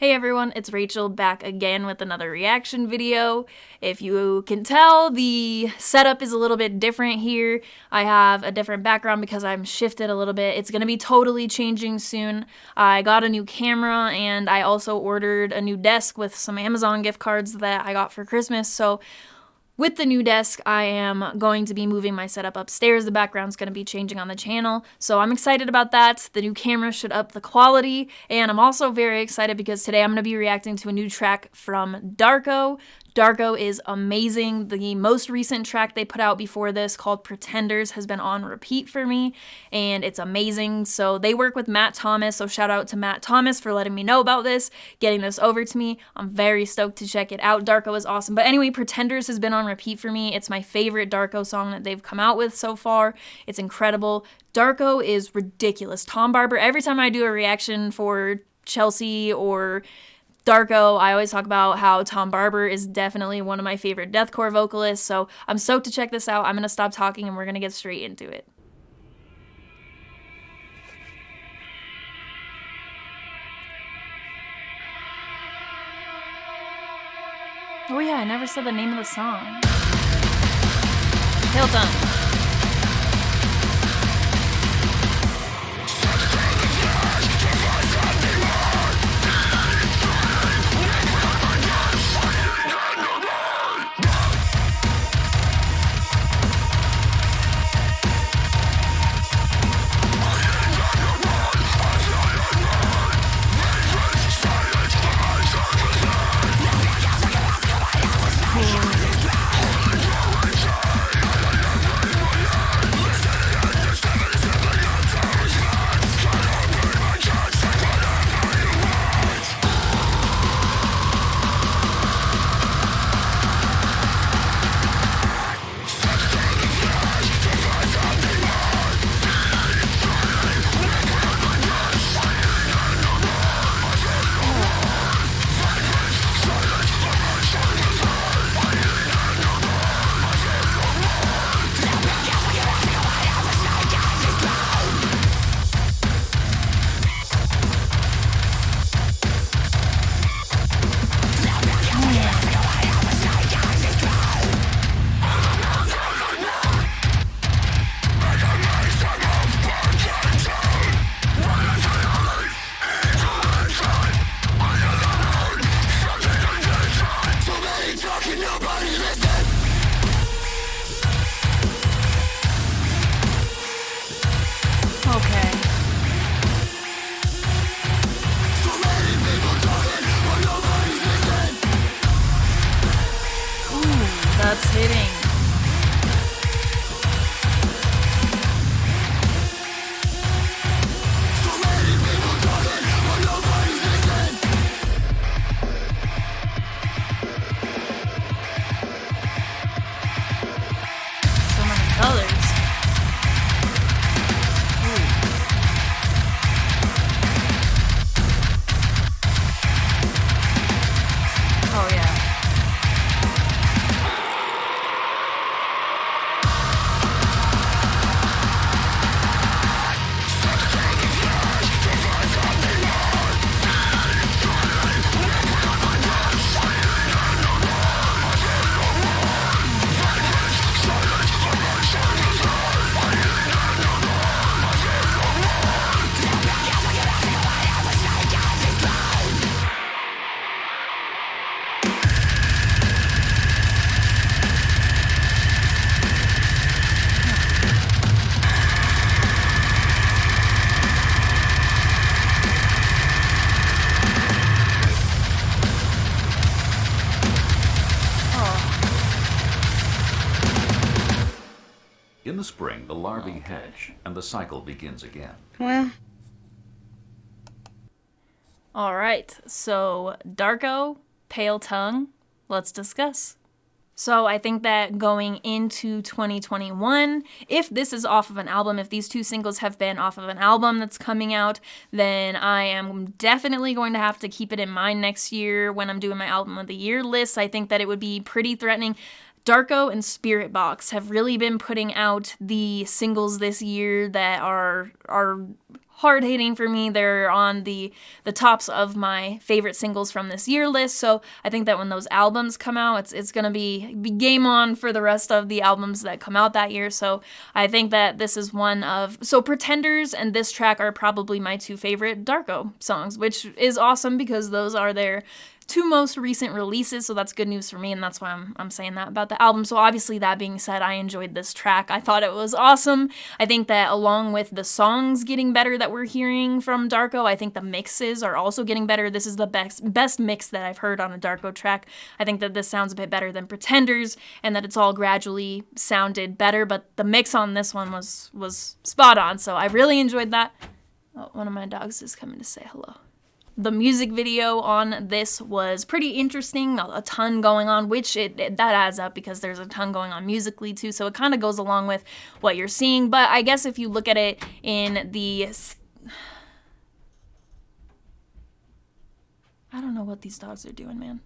Hey everyone, it's Rachel back again with another reaction video. If you can tell, the setup is a little bit different here. I have a different background because I'm shifted a little bit. It's going to be totally changing soon. I got a new camera and I also ordered a new desk with some Amazon gift cards that I got for Christmas. So with the new desk, I am going to be moving my setup upstairs. The background's going to be changing on the channel, so I'm excited about that. The new camera should up the quality, and I'm also very excited because today I'm going to be reacting to a new track from Darko. Darko is amazing. The most recent track they put out before this, called Pretenders, has been on repeat for me, and it's amazing. So they work with Matt Thomas, so shout out to Matt Thomas for letting me know about this, getting this over to me. I'm very stoked to check it out. Darko is awesome. But anyway, Pretenders has been on repeat for me. It's my favorite Darko song that they've come out with so far. It's incredible. Darko is ridiculous. Tom Barber, every time I do a reaction for Chelsea or Darko, I always talk about how Tom Barber is definitely one of my favorite deathcore vocalists, so I'm stoked to check this out. I'm going to stop talking and we're going to get straight into it. Oh yeah, I never said the name of the song. Hilton. That's hitting. So many colors. Oh yeah. In the spring, the larvae hatch, and the cycle begins again. Well. All right, so Darko, Pale Tongue, let's discuss. So I think that going into 2021, if this is off of an album, if these two singles have been off of an album that's coming out, then I am definitely going to have to keep it in mind next year when I'm doing my album of the year list. I think that it would be pretty threatening. Darko and Spiritbox have really been putting out the singles this year that are hard-hitting for me. They're on the tops of my favorite singles from this year list, so I think that when those albums come out, it's gonna be game on for the rest of the albums that come out that year. So I think that this is one of... So Pretenders and this track are probably my two favorite Darko songs, which is awesome because those are their two most recent releases, so that's good news for me, and that's why I'm saying that about the album. So obviously, that being said, I enjoyed this track. I thought it was awesome. I think that along with the songs getting better that we're hearing from Darko, I think the mixes are also getting better. This is the best mix that I've heard on a Darko track. I think that this sounds a bit better than Pretenders, and that it's all gradually sounded better, but the mix on this one was spot on, so I really enjoyed that. Oh, one of my dogs is coming to say hello. The music video on this was pretty interesting, a ton going on, which that adds up because there's a ton going on musically too, so it kind of goes along with what you're seeing. But I guess if you look at it in the... I don't know what these dogs are doing, man.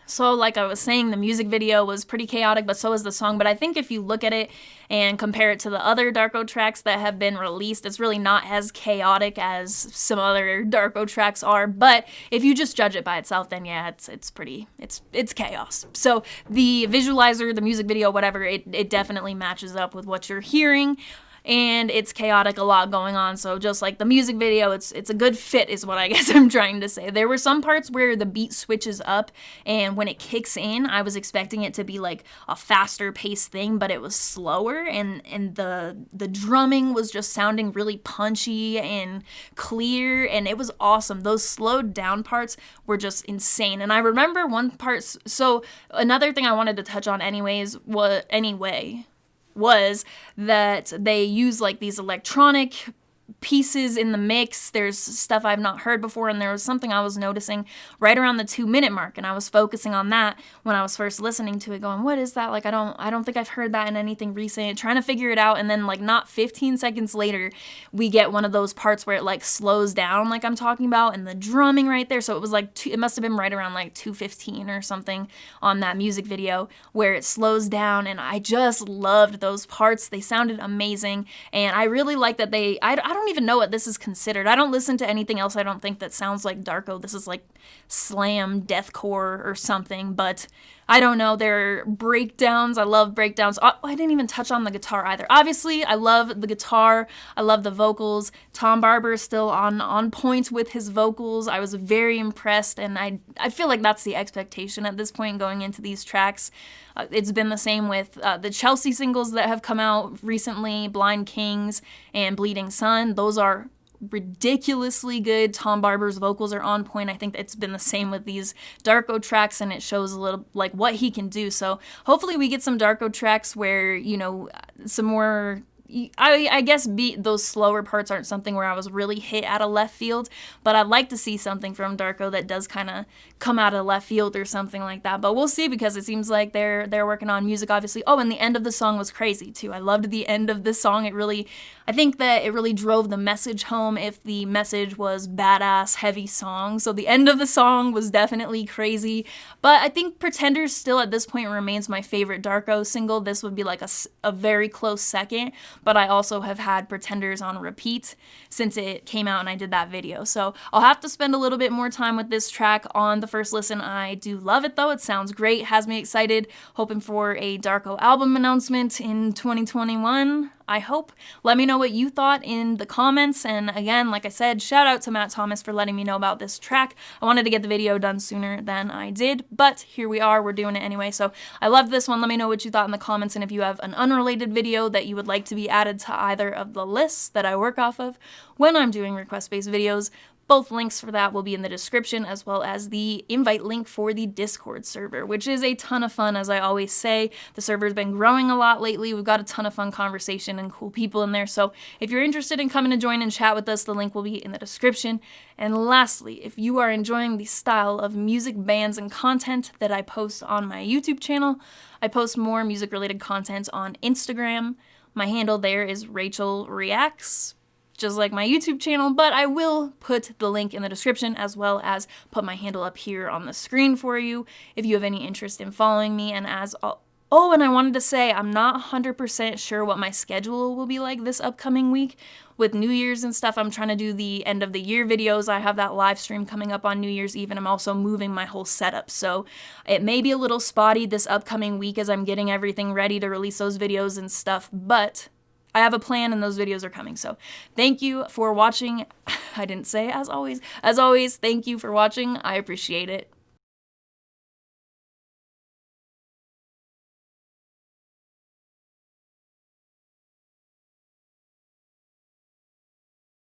So like I was saying, the music video was pretty chaotic, but so is the song. But I think if you look at it and compare it to the other Darko tracks that have been released, it's really not as chaotic as some other Darko tracks are. But if you just judge it by itself, then yeah, it's chaos. So the visualizer, the music video, whatever, it definitely matches up with what you're hearing. And it's chaotic, a lot going on, so just like the music video, it's a good fit is what I guess I'm trying to say. There were some parts where the beat switches up, and when it kicks in, I was expecting it to be like a faster paced thing, but it was slower, and the drumming was just sounding really punchy and clear, and it was awesome. Those slowed down parts were just insane, and I remember one part, so another thing I wanted to touch on was that they use like these electronic pieces in the mix. There's stuff I've not heard before, and there was something I was noticing right around the 2-minute mark, and I was focusing on that when I was first listening to it, going, what is that? Like, I don't think I've heard that in anything recent, trying to figure it out, and then like not 15 seconds later, we get one of those parts where it like slows down like I'm talking about, and the drumming right there, so it was like, it must have been right around like 2:15 or something on that music video, where it slows down, and I just loved those parts. They sounded amazing, and I really like that I don't even know what this is considered. I don't listen to anything else, I don't think, that sounds like Darko. This is like slam deathcore or something, but I don't know. There are breakdowns. I love breakdowns. Oh, I didn't even touch on the guitar either. Obviously, I love the guitar. I love the vocals. Tom Barber is still on point with his vocals. I was very impressed, and I feel like that's the expectation at this point going into these tracks. It's been the same with the Chelsea singles that have come out recently, Blind Kings and Bleeding Sun. Those are ridiculously good. Tom Barber's vocals are on point. I think it's been the same with these Darko tracks, and it shows a little like what he can do. So hopefully we get some Darko tracks where, you know, some more... I guess those slower parts aren't something where I was really hit out of left field, but I'd like to see something from Darko that does kind of come out of left field or something like that. But we'll see, because it seems like they're working on music, obviously. Oh, and the end of the song was crazy too. I loved the end of the song. I think that it really drove the message home if the message was badass, heavy song. So the end of the song was definitely crazy. But I think Pretenders still at this point remains my favorite Darko single. This would be like a very close second. But I also have had Pretenders on repeat since it came out and I did that video. So I'll have to spend a little bit more time with this track on the first listen. I do love it though. It sounds great, has me excited, hoping for a Darko album announcement in 2021. I hope. Let me know what you thought in the comments, and again, like I said, shout out to Matt Thomas for letting me know about this track. I wanted to get the video done sooner than I did, but here we are, we're doing it anyway. So I love this one. Let me know what you thought in the comments, and if you have an unrelated video that you would like to be added to either of the lists that I work off of when I'm doing request-based videos. Both links for that will be in the description, as well as the invite link for the Discord server, which is a ton of fun, as I always say. The server's been growing a lot lately. We've got a ton of fun conversation and cool people in there, so if you're interested in coming to join and chat with us, the link will be in the description. And lastly, if you are enjoying the style of music, bands, and content that I post on my YouTube channel, I post more music-related content on Instagram. My handle there is Rachel Reacts, just like my YouTube channel, but I will put the link in the description, as well as put my handle up here on the screen for you if you have any interest in following me. And as Oh, and I wanted to say, I'm not 100% sure what my schedule will be like this upcoming week. With New Year's and stuff, I'm trying to do the end of the year videos. I have that live stream coming up on New Year's Eve, and I'm also moving my whole setup. So it may be a little spotty this upcoming week as I'm getting everything ready to release those videos and stuff, but I have a plan and those videos are coming. So thank you for watching. I didn't say as always. As always, thank you for watching. I appreciate it.